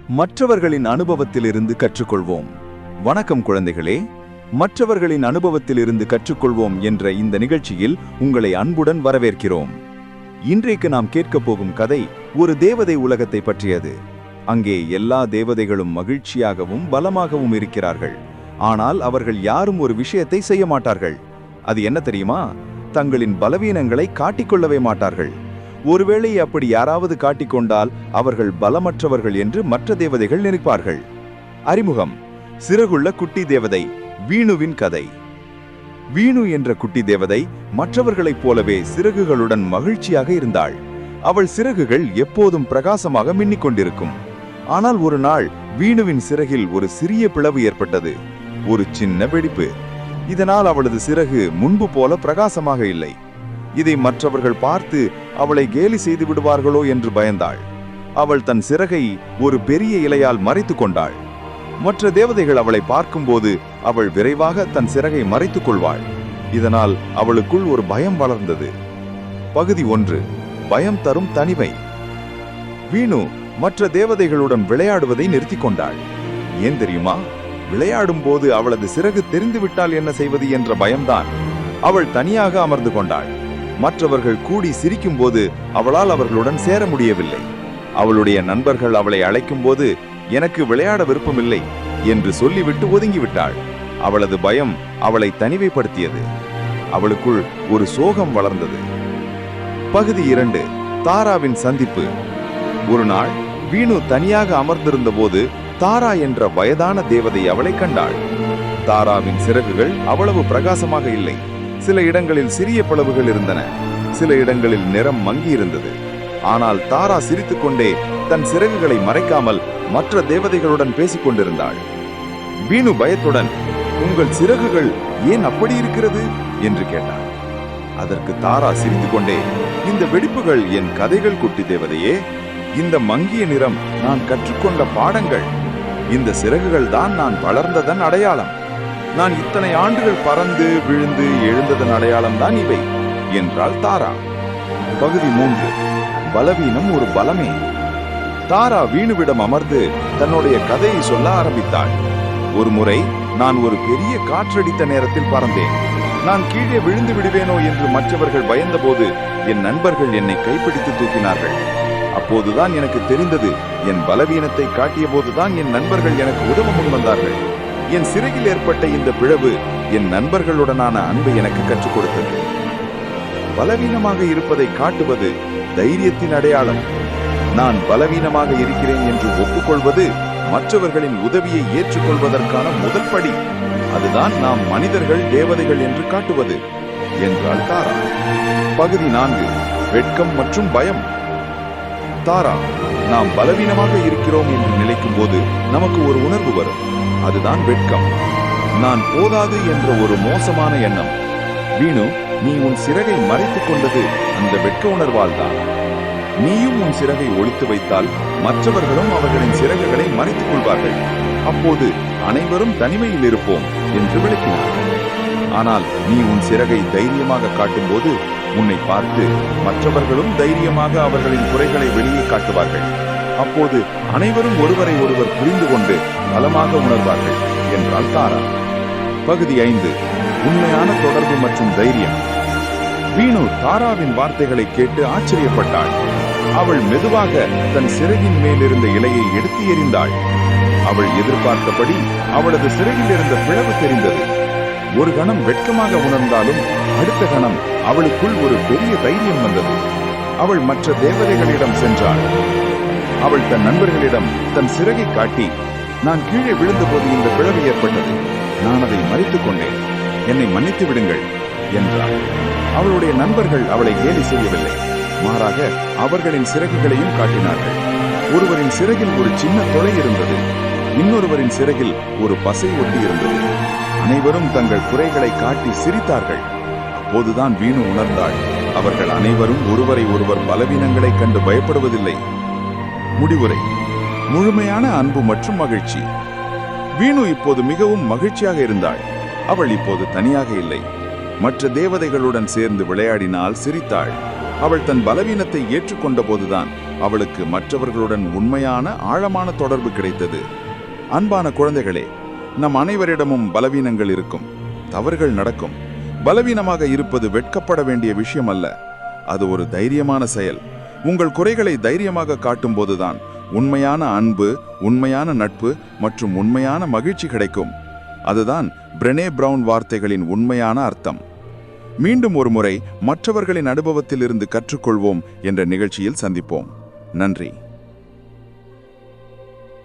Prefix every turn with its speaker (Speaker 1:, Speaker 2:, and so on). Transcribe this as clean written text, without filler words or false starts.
Speaker 1: மற்றவர்களின் அனுபவத்திலிருந்து கற்றுக்கொள்வோம். வணக்கம் குழந்தைகளே, மற்றவர்களின் அனுபவத்திலிருந்து கற்றுக்கொள்வோம் என்ற இந்த நிகழ்ச்சியில் உங்களை அன்புடன் வரவேற்கிறோம். இன்றைக்கு நாம் கேட்கப் போகும் கதை ஒரு தேவதை உலகத்தை பற்றியது. அங்கே எல்லா தேவதைகளும் மகிழ்ச்சியாகவும் பலமாகவும் இருக்கிறார்கள். ஆனால் அவர்கள் யாரும் ஒரு விஷயத்தை செய்ய மாட்டார்கள். அது என்ன தெரியுமா? தங்களின் பலவீனங்களை காட்டிக்கொள்ளவே மாட்டார்கள். ஒருவேளை அப்படி யாராவது காட்டிக்கொண்டால் அவர்கள் பலமற்றவர்கள் என்று மற்ற தேவதைகள் நினைப்பார்கள். அறிமுகம்: சிறகுள்ள குட்டி தேவதை வீணுவின் கதை. வீணு என்ற குட்டி தேவதை மற்றவர்களைப் போலவே சிறகுகளுடன் மகிழ்ச்சியாக இருந்தாள். அவள் சிறகுகள் எப்போதும் பிரகாசமாக மின்னிக் கொண்டிருக்கும். ஆனால் ஒரு நாள் வீணுவின் சிறகில் ஒரு சிறிய பிளவு ஏற்பட்டது. ஒரு சின்ன வெடிப்பு. இதனால் அவளது சிறகு முன்பு போல பிரகாசமாக இல்லை. இதை மற்றவர்கள் பார்த்து அவளை கேலி செய்து விடுவார்களோ என்று பயந்தாள். அவள் தன் சிறகை ஒரு பெரிய இலையால் மறைத்துக் கொண்டாள். மற்ற தேவதைகள் அவளை பார்க்கும்போது அவள் விரைவாக தன் சிறகை மறைத்துக் கொள்வாள். இதனால் அவளுக்குள் ஒரு பயம் வளர்ந்தது. பகுதி 1: பயம் தரும் தனிமை. வீணு மற்ற தேவதைகளுடன் விளையாடுவதை நிறுத்திக் கொண்டாள். ஏன் தெரியுமா? விளையாடும் போது அவளது சிறகு தெரிந்துவிட்டால் என்ன செய்வது என்ற பயம்தான். அவள் தனியாக அமர்ந்து கொண்டாள். மற்றவர்கள் கூடி சிரிக்கும் போது அவளால் அவர்களுடன் சேர முடியவில்லை. அவளுடைய நண்பர்கள் அவளை அழைக்கும் போது எனக்கு விளையாட விருப்பமில்லை என்று சொல்லிவிட்டு ஒதுங்கிவிட்டாள். அவளது பயம் அவளை தனிமைப்படுத்தியது. அவளுக்குள் ஒரு சோகம் வளர்ந்தது. பகுதி 2: தாராவின் சந்திப்பு. ஒரு நாள் வீணு தனியாக அமர்ந்திருந்த போது தாரா என்ற வயதான தேவதை அவளை கண்டாள். தாராவின் சிறகுகள் அவ்வளவு பிரகாசமாக இல்லை. சில இடங்களில் சிறிய பிளவுகள் இருந்தன. சில இடங்களில் நிறம் மங்கி இருந்தது. ஆனால் தாரா சிரித்துக்கொண்டே தன் சிறகுகளை மறைக்காமல் மற்ற தேவதைகளுடன் பேசிக் கொண்டிருந்தாள். வீணு பயத்துடன், உங்கள் சிறகுகள் ஏன் அப்படி இருக்கிறது என்று கேட்டாள். அதற்கு தாரா சிரித்துக்கொண்டே, இந்த வெடிப்புகள் என் கதைகள் குட்டி தேவதையே. இந்த மங்கிய நிறம் நான் கற்றுக்கொண்ட பாடங்கள். இந்த சிறகுகள் தான் நான் வளர்ந்ததன் அடையாளம். நான் இத்தனை ஆண்டுகள் பறந்து விழுந்து எழுந்ததன் அடையாளம் தான் இவை என்றாள் தாரா. பகுதி 3: பலவீனம் ஒரு பலமே. தாரா வீணுவிடம் அமர்ந்து தன்னுடைய கதையை சொல்ல ஆரம்பித்தாள். ஒரு முறை நான் ஒரு பெரிய காற்றடித்த நேரத்தில் பறந்தேன். நான் கீழே விழுந்து விடுவேனோ என்று மற்றவர்கள் பயந்தபோது என் நண்பர்கள் என்னை கைப்பிடித்து தூக்கினார்கள். அப்போதுதான் எனக்கு தெரிந்தது, என் பலவீனத்தை காட்டிய போதுதான் என் நண்பர்கள் எனக்கு உதவ முன்வந்தார்கள். என் சிறகில் ஏற்பட்ட இந்த பிளவு என் நண்பர்களுடனான அன்பை எனக்கு கற்றுக் கொடுத்தது. பலவீனமாக இருப்பதை காட்டுவது தைரியத்தின் அடையாளம். நான் பலவீனமாக இருக்கிறேன் என்று ஒப்புக்கொள்வது மற்றவர்களின் உதவியை ஏற்றுக்கொள்வதற்கான முதல் படி. அதுதான் நாம் மனிதர்கள் தேவதைகள் என்று காட்டுவது என்றாள் தாரா. பகுதி 4: வெட்கம் மற்றும் பயம். தாரா, நாம் பலவீனமாக இருக்கிறோம் என்று நினைக்கும் போது நமக்கு ஒரு உணர்வு வரும். அதுதான் வெட்கம். நான் போதாது என்ற ஒரு மோசமான எண்ணம். வீணு, நீ உன் சிறகை மறைத்துக் கொண்டது அந்த வெட்க உணர்வால் தான். நீயும் உன் சிறகை ஒளித்து வைத்தால் மற்றவர்களும் அவர்களின் சிறகுகளை மறைத்துக் கொள்வார்கள். அப்போது அனைவரும் தனிமையில் இருப்போம் என்று விளக்கினார். ஆனால் நீ உன் சிறகை தைரியமாக காட்டும் போது உன்னை பார்த்து மற்றவர்களும் தைரியமாக அவர்களின் குறைகளை வெளியே காட்டுவார்கள். அப்போது அனைவரும் ஒருவரை ஒருவர் புரிந்து கொண்டு பலமாக உணர்வார்கள் என்றாள் தாரா. பகுதி 5: உண்மையான தொடர்பு மற்றும் தைரியம். வீணு தாராவின் வார்த்தைகளை கேட்டு ஆச்சரியப்பட்டாள். அவள் மெதுவாக தன் சிறகின் மேலிருந்த இலையை எடுத்து எறிந்தாள். அவள் எதிர்பார்த்தபடி அவளது சிறகில் இருந்த பிளவு தெரிந்தது. ஒரு கணம் வெட்கமாக உணர்ந்தாலும் அடுத்த கணம் அவளுக்குள் ஒரு பெரிய தைரியம் வந்தது. அவள் மற்ற தேவதைகளிடம் சென்றாள். அவள் தன் நண்பர்களிடம் தன் சிறகை காட்டி, நான் கீழே விழுந்தபோது இந்த பிளவு ஏற்பட்டது. நான் அதை மறைத்துக் கொண்டேன். என்னை மன்னித்து விடுங்கள் என்றாள். அவளுடைய நண்பர்கள் அவளை கேலி செய்யவில்லை. மாறாக அவர்களின் சிறகுகளையும் காட்டினார்கள். ஒருவரின் சிறகில் ஒரு சின்ன துளை இருந்தது. இன்னொருவரின் சிறகில் ஒரு பசை ஒட்டி இருந்தது. அனைவரும் தங்கள் குறைகளை காட்டி சிரித்தார்கள். அப்போதுதான் வீணு உணர்ந்தாள், அவர்கள் அனைவரும் ஒருவரை ஒருவர் பலவீனங்களை கண்டு பயப்படுவதில்லை. முடிவுரை: முழுமையான அன்பு மற்றும் மகிழ்ச்சி. வீணு இப்போது மிகவும் மகிழ்ச்சியாக இருந்தாள். அவள் இப்போது தனியாக இல்லை. மற்ற தேவதைகளுடன் சேர்ந்து விளையாடினால் சிரித்தாள். அவள் தன் பலவீனத்தை ஏற்றுக்கொண்ட போதுதான்
Speaker 2: அவளுக்கு மற்றவர்களுடன் உண்மையான ஆழமான தொடர்பு கிடைத்தது. அன்பான குழந்தைகளே, நம் அனைவரிடமும் பலவீனங்கள் இருக்கும், தவறுகள் நடக்கும். பலவீனமாக இருப்பது வெட்கப்பட வேண்டிய விஷயம் அல்ல, அது ஒரு தைரியமான செயல். உங்கள் குறைகளை தைரியமாக காட்டும் போதுதான் உண்மையான அன்பு, உண்மையான நட்பு மற்றும் உண்மையான மகிழ்ச்சி கிடைக்கும். அதுதான் பிரெனே பிரவுன் வார்த்தைகளின் உண்மையான அர்த்தம். மீண்டும் ஒரு முறை மற்றவர்களின் அனுபவத்திலிருந்து கற்றுக்கொள்வோம் என்ற நிகழ்ச்சியில் சந்திப்போம். நன்றி.